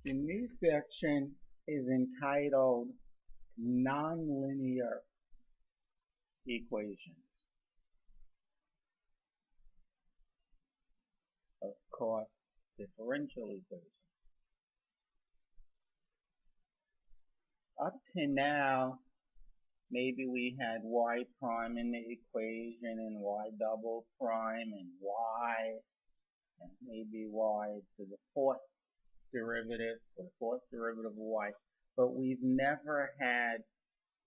The new section is entitled Nonlinear Equations. Of course, differential equations. Up to now, maybe we had y prime in the equation and y double prime and y, and maybe y to the fourth derivative or the fourth derivative of y, but we've never had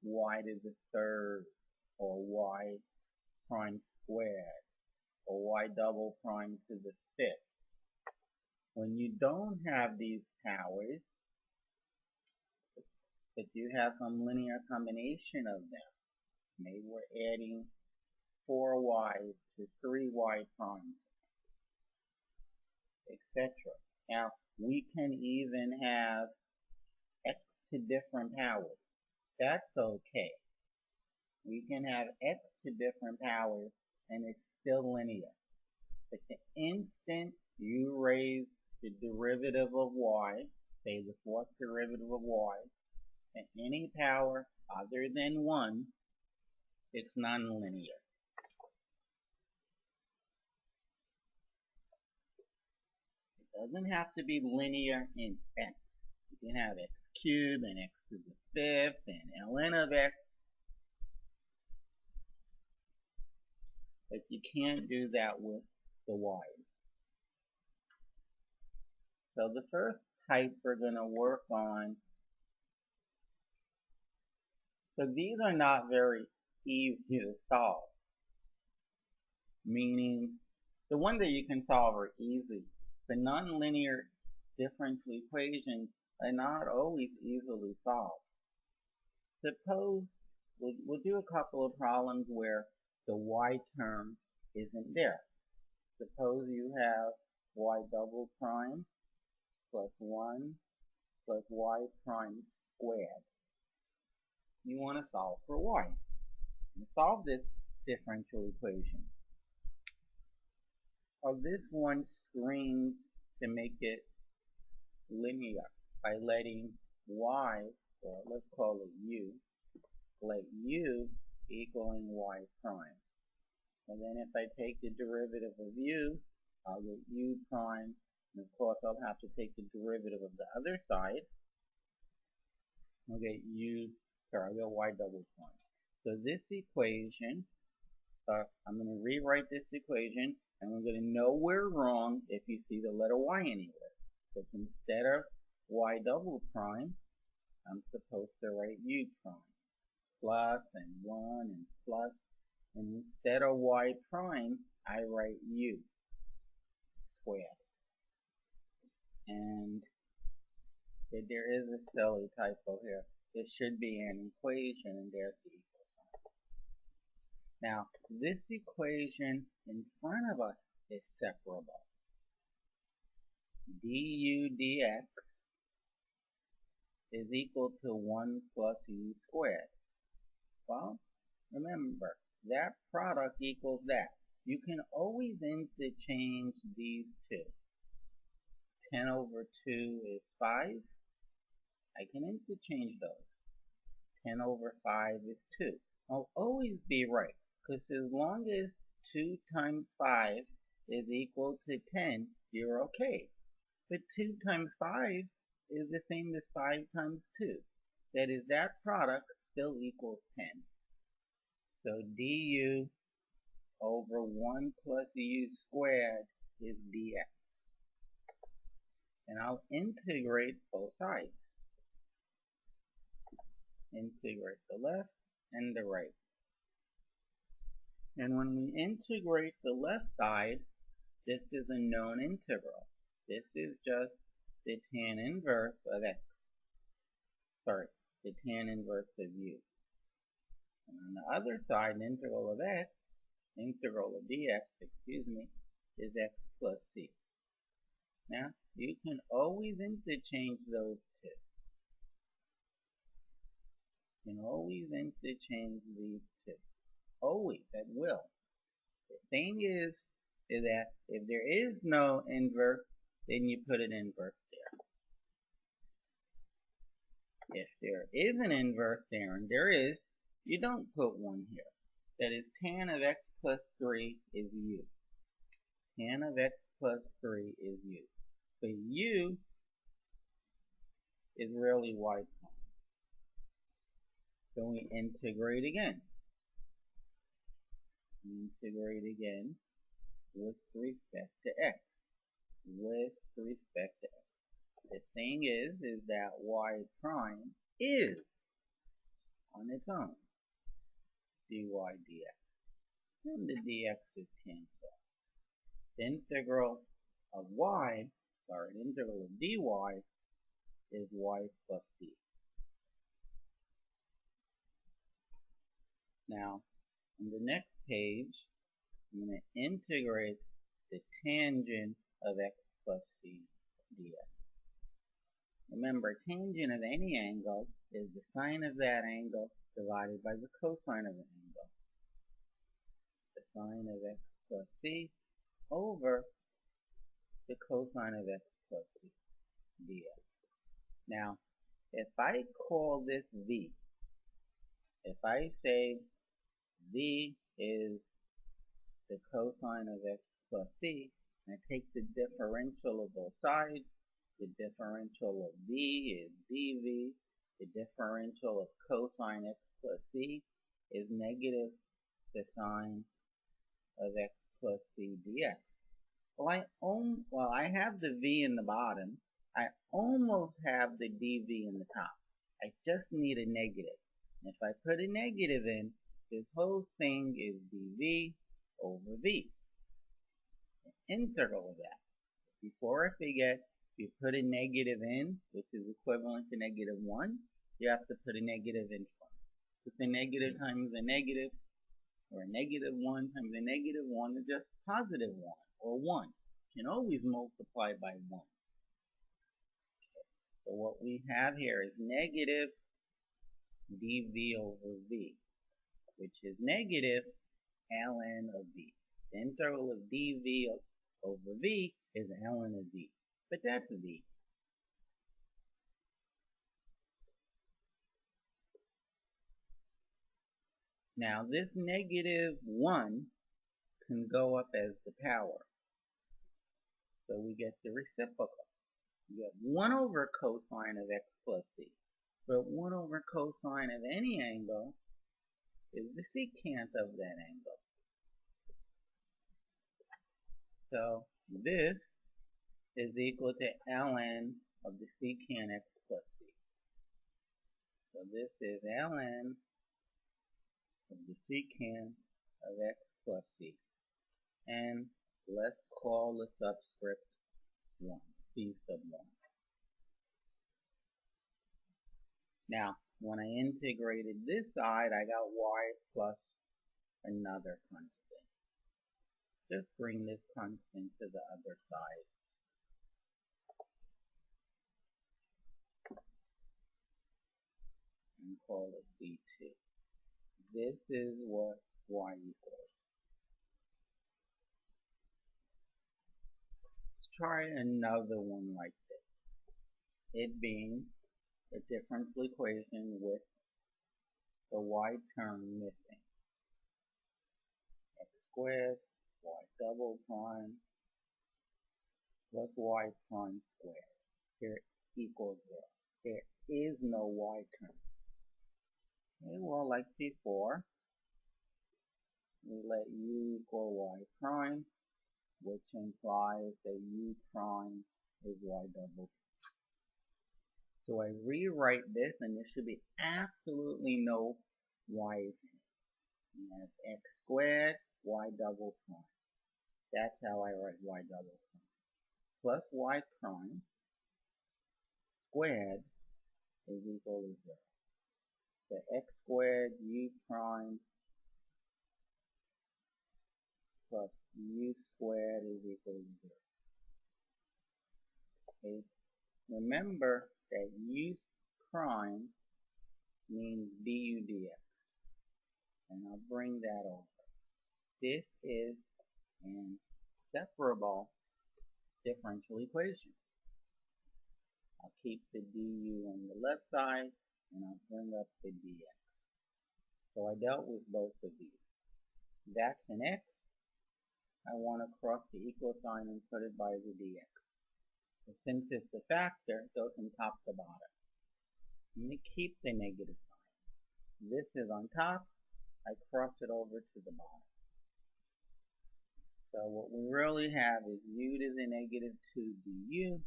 y to the third or y prime squared or y double prime to the fifth. When you don't have these powers, but you have some linear combination of them, maybe we're adding 4y to 3y primes, etc. Now, we can even have x to different powers. That's okay. We can have x to different powers and it's still linear. But the instant you raise the derivative of y, say the fourth derivative of y, at any power other than 1, it's nonlinear. It doesn't have to be linear in x. You can have x cubed and x to the fifth and ln of x, but you can't do that with the y's. So the first type we're going to work on, so these are not very easy to solve, meaning the ones that you can solve are easy. The nonlinear differential equations are not always easily solved. Suppose we'll do a couple of problems where the y term isn't there. Suppose you have y double prime plus 1 plus y prime squared. You want to solve for y. And solve this differential equation. This one screams to make it linear by letting y, or let's call it u, let u equaling y prime. And then if I take the derivative of u, I'll get u prime, and of course I'll have to take the derivative of the other side. I'll get I'll get y double prime. So this equation, I'm going to rewrite this equation, and we're going to know we're wrong if you see the letter y anywhere. So instead of y double prime, I'm supposed to write u prime. Plus and 1 and plus. And instead of y prime, I write u squared. And there is a silly typo here. It should be an equation, and there's the equal sign. Now, this equation in front of us is separable. du dx is equal to 1 plus u squared. Well, remember, that product equals that. You can always interchange these two. 10 over 2 is 5. I can interchange those. 10 over 5 is 2. I'll always be right, because as long as 2 times 5 is equal to 10, you're okay. But 2 times 5 is the same as 5 times 2. That is, that product still equals 10. So du over 1 plus u squared is dx. And I'll integrate both sides. Integrate the left and the right. And when we integrate the left side, this is a known integral. This is just the tan inverse of x. Sorry, the tan inverse of u. And on the other side, an integral of x, integral of dx, is x plus c. Now, you can always interchange those two. You can always interchange these two. Always, at will. The thing is that if there is no inverse, then you put an inverse there. If there is an inverse there, and there is, you don't put 1 here. That is, tan of x plus 3 is u. Tan of x plus 3 is u. But u is really y prime. So we integrate again. Integrate again with respect to x. With respect to x. The thing is that y prime is, on its own, dy dx. And the dx is canceled. The integral of the integral of dy is y plus c. Now, on the next page, I'm going to integrate the tangent of x plus c dx. Remember, tangent of any angle is the sine of that angle divided by the cosine of the angle. The sine of x plus c over the cosine of x plus c dx. Now, if I call this v, if I say v is the cosine of x plus c, and I take the differential of both sides, the differential of v is dv, the differential of cosine x plus c is negative the sine of x plus c dx. Well, I have the v in the bottom. I almost have the dv in the top. I just need a negative. And if I put a negative in, this whole thing is dv over v. The integral of that. Before I forget, if you put a negative in, which is equivalent to negative 1, you have to put a negative in front. Because a negative times a negative, or a negative 1 times a negative 1 is just positive 1, or 1. You can always multiply by 1. So what we have here is negative dv over v, which is negative ln of v. The integral of dv over v is ln of v. But that's v. Now this negative 1 can go up as the power. So we get the reciprocal. We get 1 over cosine of x plus c. But 1 over cosine of any angle is the secant of that angle. So this is equal to ln of the secant x plus c. So this is ln of the secant of x plus c. And let's call the subscript 1, c sub 1. Now, when I integrated this side, I got y plus another constant. Just bring this constant to the other side. And call it c2. This is what y equals. Let's try another one like this. It being a differential equation with the y term missing. X squared, y double prime, plus y prime squared. Here equals 0. There is no y term. Okay, well, like before, we let u equal y prime, which implies that u prime is y double. So I rewrite this, and there should be absolutely no y's in it. We have x squared, y double prime. That's how I write y double prime. Plus y prime squared is equal to 0. So x squared u prime plus u squared is equal to 0. Okay. Remember that u prime means du dx. And I'll bring that over. This is an separable differential equation. I'll keep the du on the left side, and I'll bring up the dx. So I dealt with both of these. That's an x. I want to cross the equal sign and put it by the dx. But since it's a factor, it goes from top to bottom. I'm going to keep the negative sign. This is on top. I cross it over to the bottom. So what we really have is u to the negative 2 du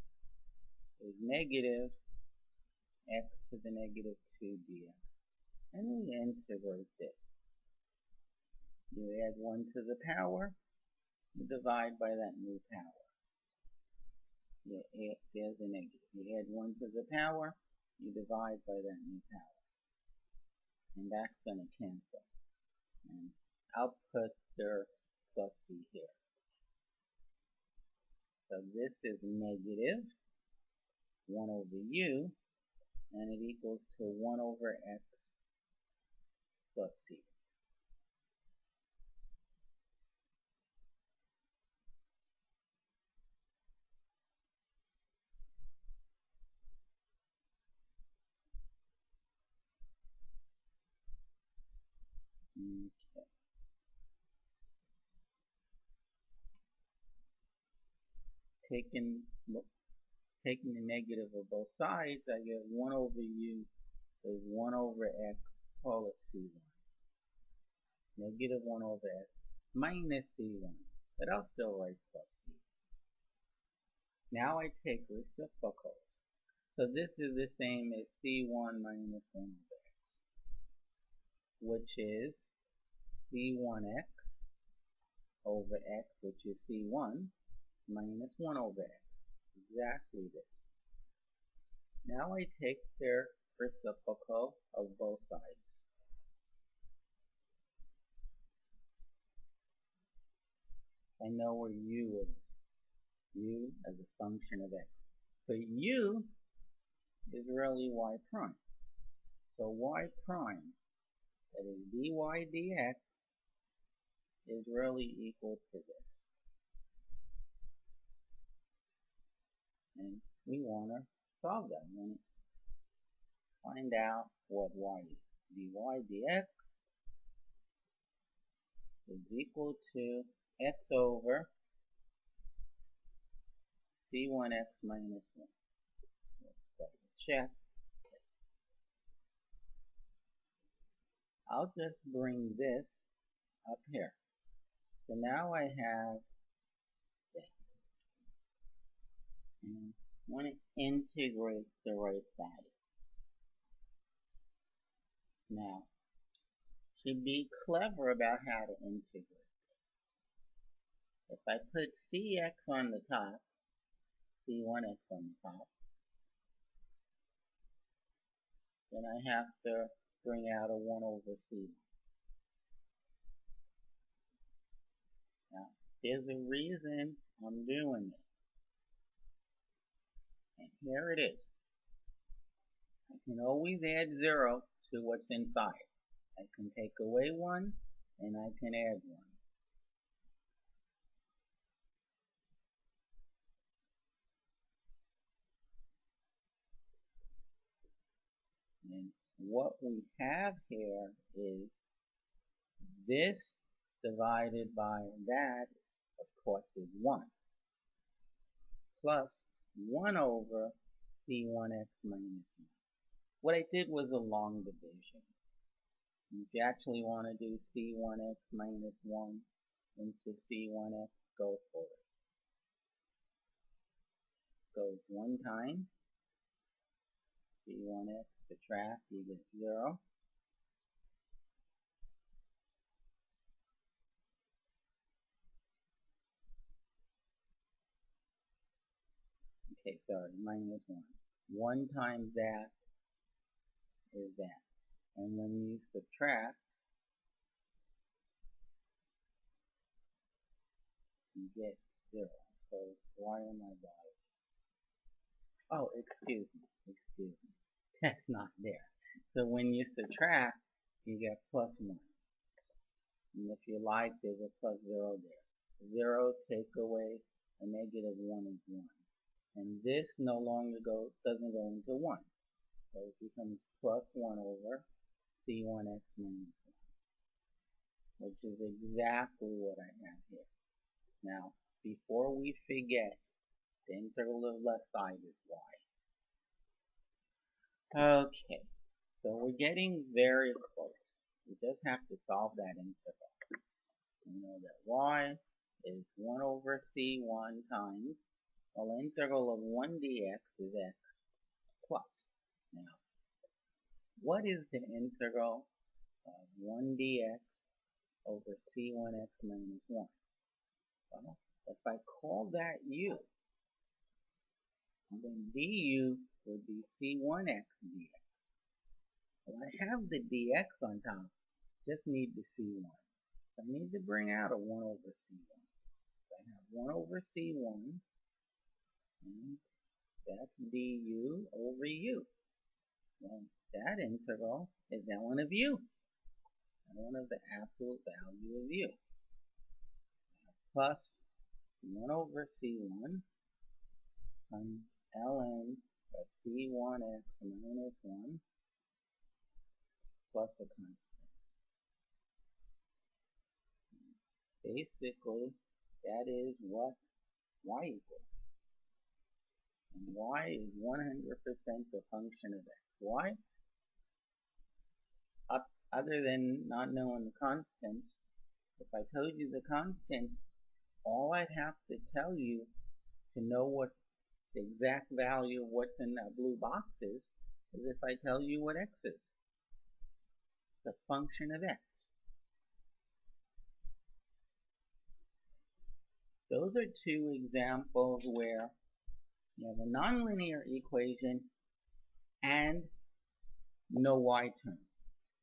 is negative x to the negative 2 dx. And we integrate this. You add 1 to the power, you divide by that new power. There's a negative. You add 1 to the power, you divide by that new power. And that's going to cancel. And I'll put their plus c here. So this is negative 1 over u, and it equals to 1 over x plus c. Okay. Taking the negative of both sides, I get 1 over u is 1 over x, call it c1. Negative 1 over x minus c1, but I'll still write plus c. Now I take reciprocals. So this is the same as c1 minus 1 over x, which is c1x over x, which is c1, minus 1 over x. Exactly this. Now I take their reciprocal of both sides. I know where u is. U as a function of x. But u is really y prime. So y prime, that is dy dx, is really equal to this. And we want to solve that. We want to find out what y is. Dy dx is equal to x over c1x minus 1. Let's double check. I'll just bring this up here. So now I have this. And I want to integrate the right side. Now, to be clever about how to integrate this, if I put cx on the top, c1x on the top, then I have to bring out a 1 over c1. Now, there's a reason I'm doing this. And here it is. I can always add 0 to what's inside. I can take away 1, and I can add 1. And what we have here is this divided by that, of course, is 1. Plus 1 over c1x minus 1. What I did was a long division. If you actually want to do c1x minus 1 into c1x, go for it. Goes 1 time. c1x, subtract, you get 0. Okay, sorry, minus 1. 1 times that is that. And when you subtract, you get 0. So why am I bothered? Oh, excuse me. That's not there. So when you subtract, you get plus 1. And if you like, there's a plus 0 there. 0 take away a negative 1 is 1. And this no longer doesn't go into 1. So it becomes plus 1 over c1x minus 1, which is exactly what I have here. Now, before we forget, the integral of the left side is y. Okay, so we're getting very close. We just have to solve that integral. We know that y is 1 over c1 times, well, the integral of 1 dx is x plus. Now, what is the integral of 1 dx over c1x minus 1? Well, if I call that u, then du would be c1x dx. Well, I have the dx on top, just need the c1. So I need to bring out a 1 over c1. So I have 1 over c1, and that's du over u. Well, that integral is ln of u, ln of the absolute value of u, plus 1 over c1 times ln of c1x minus 1 plus a constant. Basically, that is what y equals. And y is 100% a function of x. Why? Other than not knowing the constants, if I told you the constants, all I'd have to tell you to know what the exact value of what's in that blue box is if I tell you what x is. It's a function of x. Those are two examples where you have a nonlinear equation and no y term.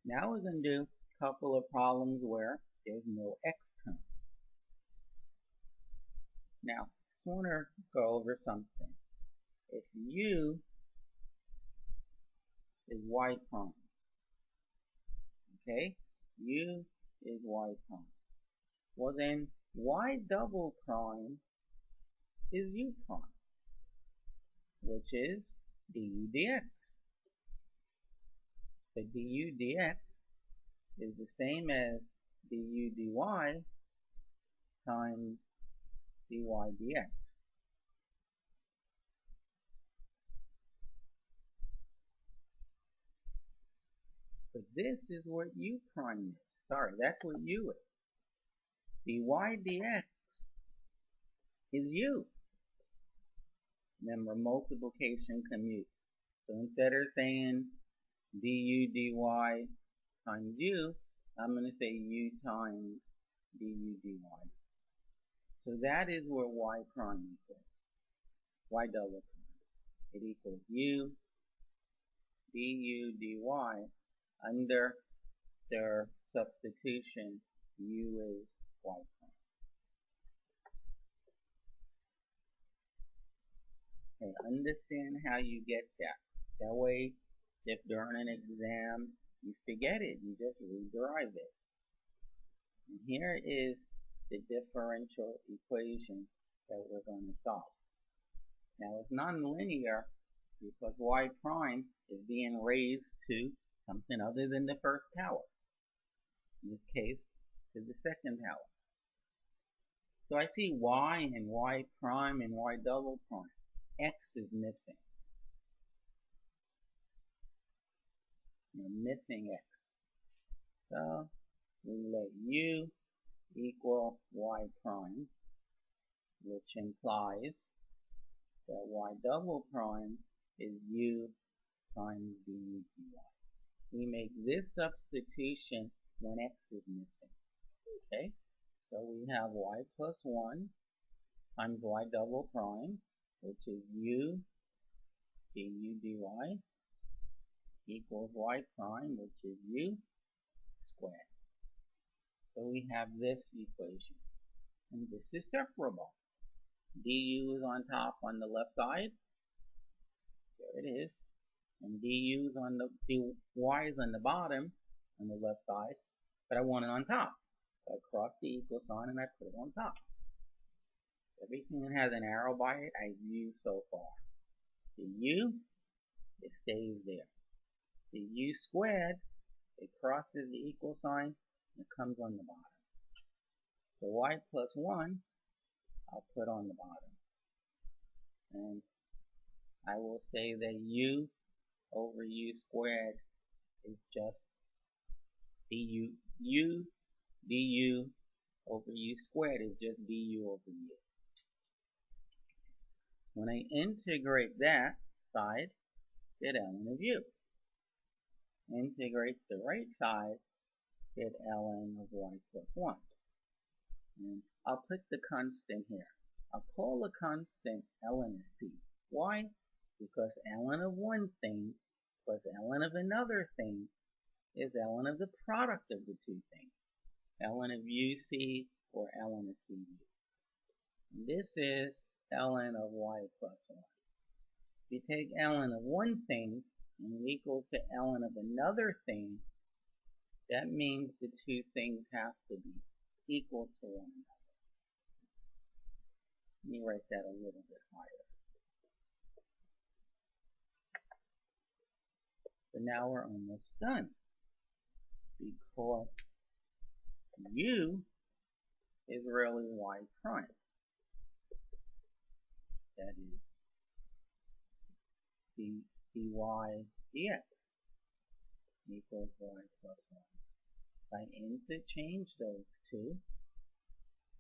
Now we're going to do a couple of problems where there's no x term. Now, I just want to go over something. If u is y prime, okay, u is y prime, well then y double prime is u prime, which is du dx. So du dx is the same as du dy times dy dx. But this is what u prime is. Sorry, that's what u is. Dy dx is u. Remember, multiplication commutes. So instead of saying du dy times u, I'm going to say u times du dy. So that is where y prime equals. Y double prime. It equals u du dy under their substitution. U is y prime. Okay, understand how you get that. That way, if during an exam you forget it, you just rederive it. And here is the differential equation that we're going to solve. Now it's nonlinear because y prime is being raised to something other than the first power. In this case, to the second power. So I see y and y prime and y double prime. X is missing. You're missing x. So we let u equal y prime, which implies that y double prime is u times du dy. We make this substitution when x is missing. Okay, so we have y plus 1 times y double prime, which is u du dy, equals y prime, which is u squared. So we have this equation. And this is separable. Du is on top on the left side. There it is. And du is on the dy is on the bottom on the left side. But I want it on top. So I cross the equal sign and I put it on top. Everything that has an arrow by it, I've used so far. The u, it stays there. The u squared, it crosses the equal sign, and it comes on the bottom. The y plus 1, I'll put on the bottom. And I will say that u over u squared is just du over u squared is just du over u. When I integrate that side, get ln of u. Integrate the right side, get ln of y plus 1. And I'll put the constant here. I'll call the constant ln of c. Why? Because ln of one thing plus ln of another thing is ln of the product of the two things. Ln of uc or ln of cu. This is ln of y plus 1. If you take ln of one thing and it equals to ln of another thing, that means the two things have to be equal to one another. Let me write that a little bit higher. But now we're almost done, because u is really y prime. That is dy dx equals y plus 1. If I interchange those two,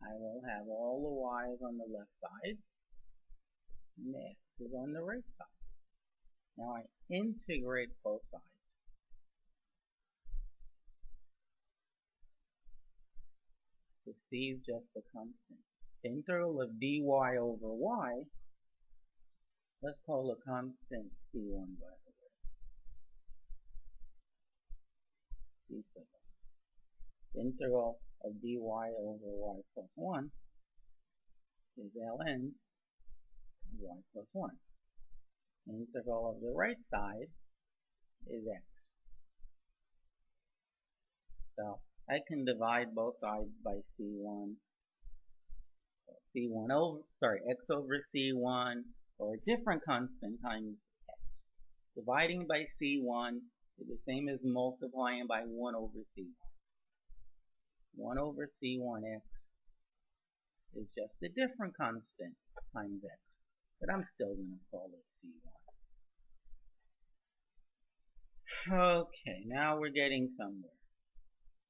I will have all the y's on the left side and the x's on the right side. Now I integrate both sides. The c is just a constant. The integral of dy over y, let's call the constant c1 by the way. c7. The integral of dy over y plus 1 is ln of y plus 1. The integral of the right side is x. So I can divide both sides by c1. X over c1, or a different constant times x. Dividing by c1 is the same as multiplying by 1 over c1. 1 over c1x is just a different constant times x, but I'm still going to call it c1. Okay, now we're getting somewhere.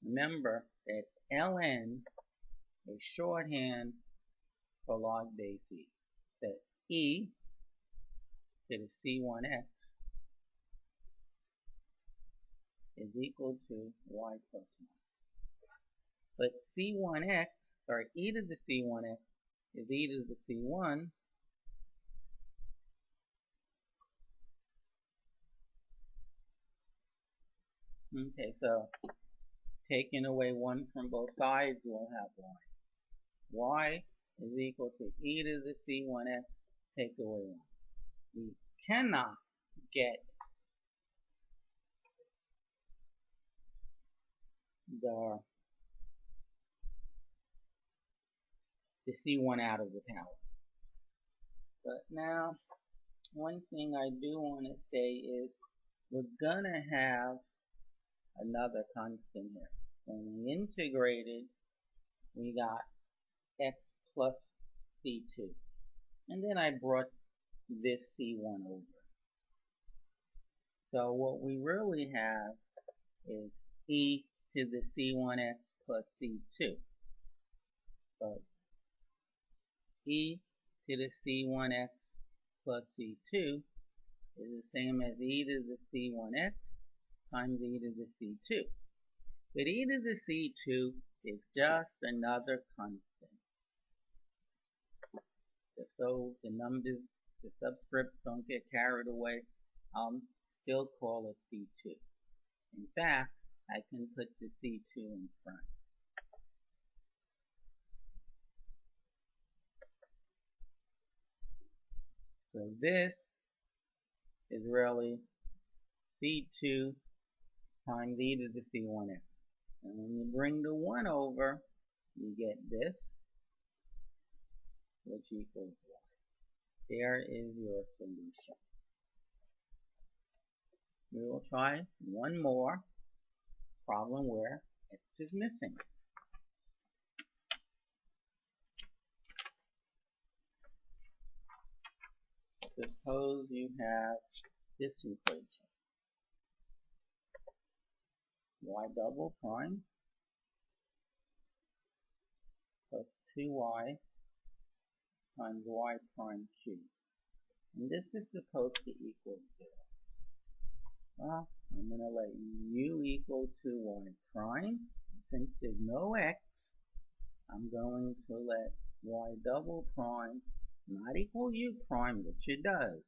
Remember that ln is shorthand for log base e. That e to the c1x is equal to y plus 1. But c1x, e to the c1x is e to the c1. Okay, so taking away 1 from both sides, we'll have y. Y is equal to e to the c1x, take away 1. We cannot get the c1 out of the power. But now, one thing I do want to say is we're going to have another constant here. When we integrated, we got x plus c2. And then I brought this c1 over. So what we really have is e to the c1x plus c2. So e to the c1x plus c2 is the same as e to the c1x times e to the c2. But e to the c2 is just another constant. Just so the numbers, the subscripts don't get carried away, I'll still call it c2. In fact, I can put the c2 in front. So this is really c2 times e to the c1x. And when you bring the 1 over, you get this. which equals y. There is your solution. We will try one more problem where x is missing. Suppose you have this equation. Y double prime plus 2y times y prime cubed. And this is supposed to equal 0. Well, I'm going to let u equal to y prime. Since there's no x, I'm going to let y double prime not equal u prime, which it does.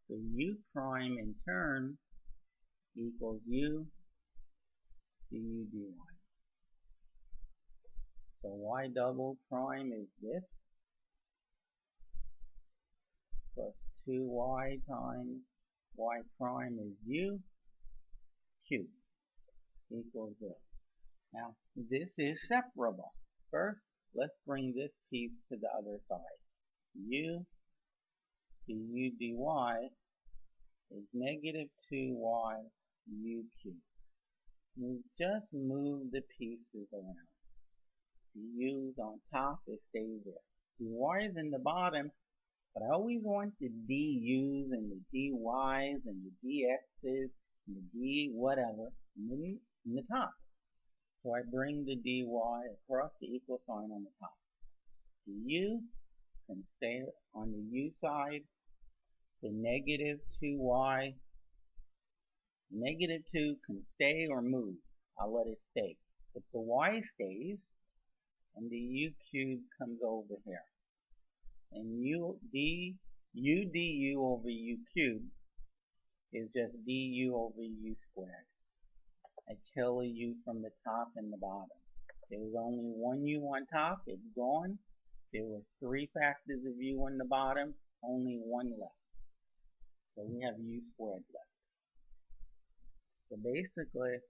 So u prime in turn equals u du dy. So y double prime is this, plus 2y times y prime is u cubed equals 0. Now, this is separable. First, let's bring this piece to the other side. U du dy is negative 2y u cubed. We just move the pieces around. The u's on top, it stays there. The y is in the bottom, but I always want the du's and the dy's and the dx's and the d whatever in the top. So I bring the dy across the equal sign on the top. The u can stay on the u side. The negative 2y, negative 2 can stay or move. I'll let it stay. But the y stays, and the u cubed comes over here. And u du over u cubed is just du over u squared. I kill a u from the top and the bottom. There was only one u on top, it's gone. There were 3 factors of u on the bottom, only 1 left. So we have u squared left. So basically,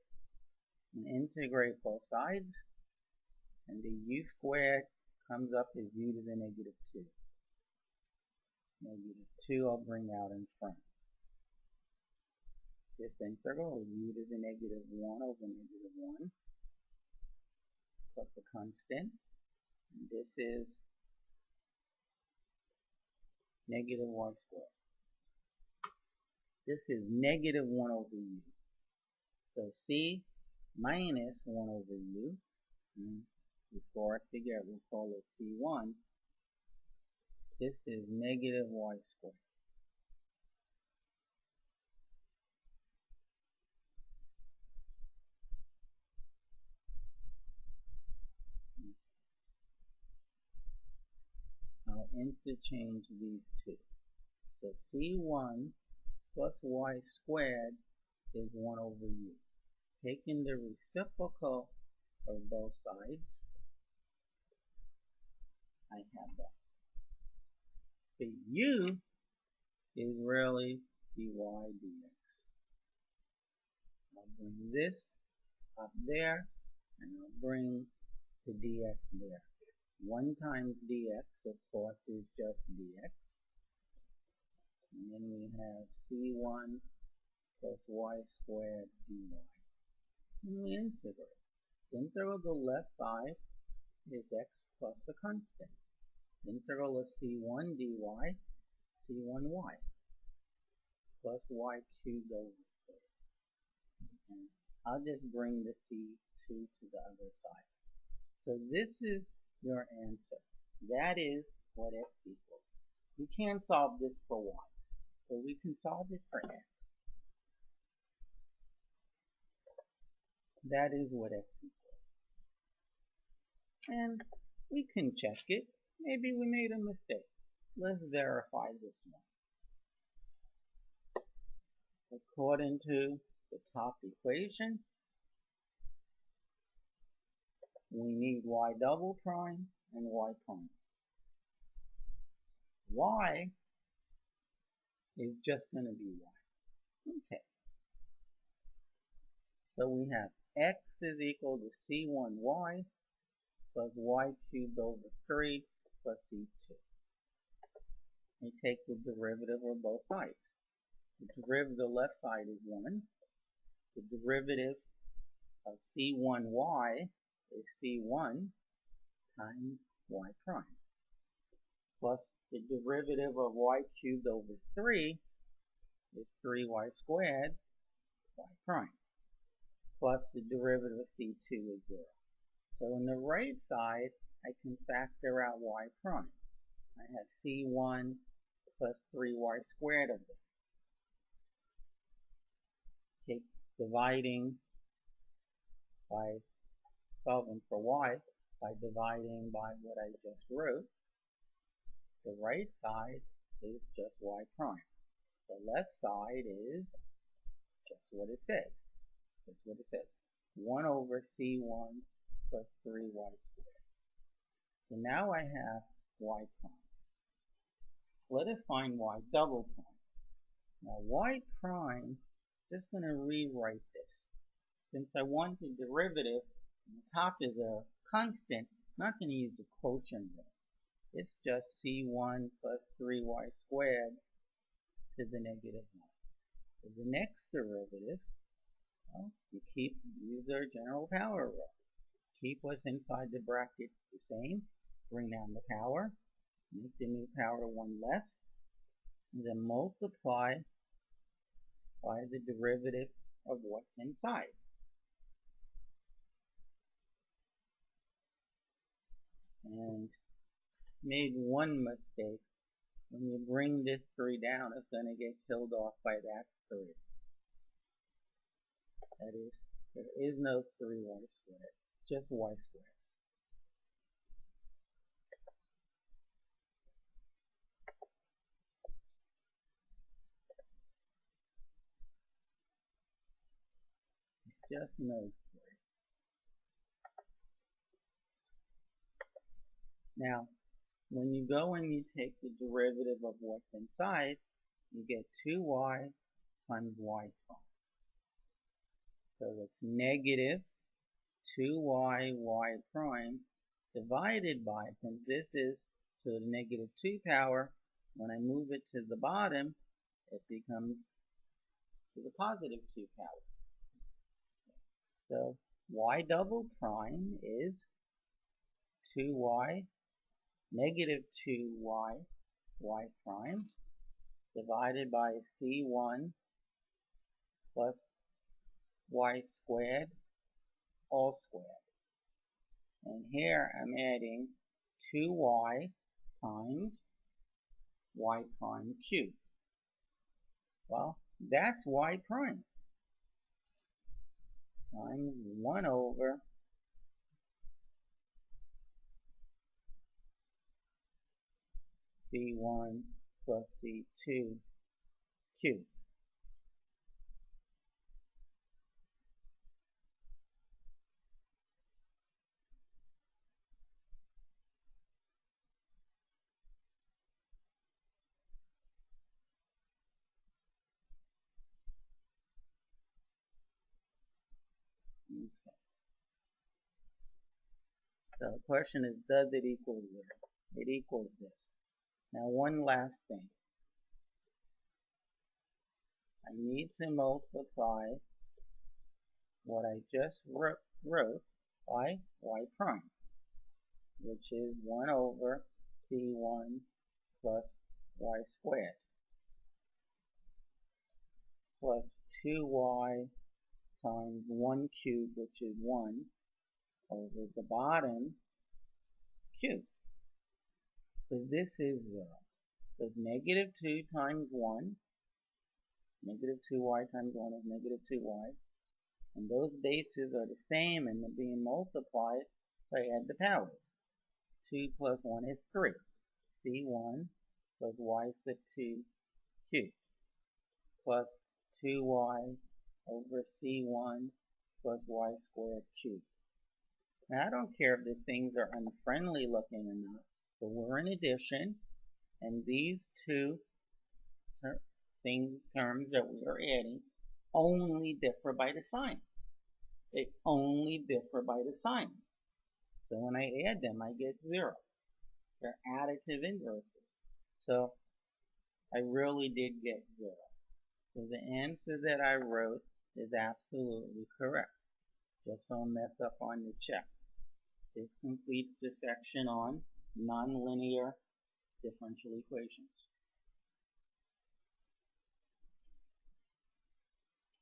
we integrate both sides, and the u squared comes up as u to the negative 2. Negative 2 I'll bring out in front. This integral is u to the negative 1 over negative 1 plus the constant. And this is negative y squared. This is negative 1 over u. So c minus 1 over u. And before I figure out, we'll call it c1. This is negative y squared. I'll interchange these two. So c1 plus y squared is 1 over u. Taking the reciprocal of both sides, I have that. The u is really dy dx. I'll bring this up there, and I'll bring the dx there. 1 times dx, of course, is just dx. And then we have c1 plus y squared dy. And we integrate. The integral of the left side is x plus the constant. The integral of c1 dy, c1y, plus y cubed over squared. And I'll just bring the c2 to the other side. So this is your answer. That is what x equals. We can't solve this for y, but we can solve it for x. That is what x equals. And we can check it. Maybe we made a mistake. Let's verify this one. According to the top equation, we need y double prime and y prime. Y is just going to be y. Okay. So we have x is equal to c1y plus y cubed over 3 plus c2. I take the derivative of both sides. The derivative of the left side is 1. The derivative of C1y is C1 times y prime, plus the derivative of y cubed over 3 is 3y squared y prime, plus the derivative of C2 is 0. So on the right side, I can factor out y prime. I have C1 plus 3y squared of it. Take dividing by solving for y by dividing by what I just wrote. The right side is just y prime. The left side is just what it says. That's what it says. 1 over C1 plus 3y squared. So now I have y prime. Let us find y double prime. Now y prime, just going to rewrite this. Since I want the derivative, and the top is a constant, I'm not going to use the quotient rule. It's just C1 plus 3y squared to the negative 1. So the next derivative, well, you use our general power rule. Keep what's inside the bracket the same, bring down the power, make the new power 1 less, and then multiply by the derivative of what's inside. And made one mistake. When you bring this 3 down, it's going to get killed off by that 3. That is, there is no 3y squared, just y squared. Just no 3. Now, when you go and you take the derivative of what's inside, you get 2y times y prime. So it's negative 2y y prime divided by, since this is to the negative 2 power, when I move it to the bottom, it becomes to the positive 2 power. So y double prime is 2y, negative 2y y prime divided by c1 plus y squared all squared. And here I'm adding 2y times y prime cubed. Well, that's y prime times 1 over c1 plus c2 cubed. Okay. So the question is, does it equal 0? It equals this. Now one last thing. I need to multiply what I just wrote by y prime, which is 1 over c1 plus y squared plus 2y times 1 cubed, which is 1, over the bottom cubed. So this is 0. So negative 2 times 1, negative 2y times 1 is negative 2y. And those bases are the same and they're being multiplied, so I add the powers. 2 plus 1 is 3. C1 plus y2 cubed plus 2y over C1 plus y squared cubed. Now I don't care if the things are unfriendly looking enough, but we're in addition, and these two terms that we are adding only differ by the sign. They only differ by the sign. So when I add them, I get 0. They're additive inverses. So I really did get 0. So the answer that I wrote is absolutely correct. Just don't mess up on your check. This completes the section on nonlinear differential equations.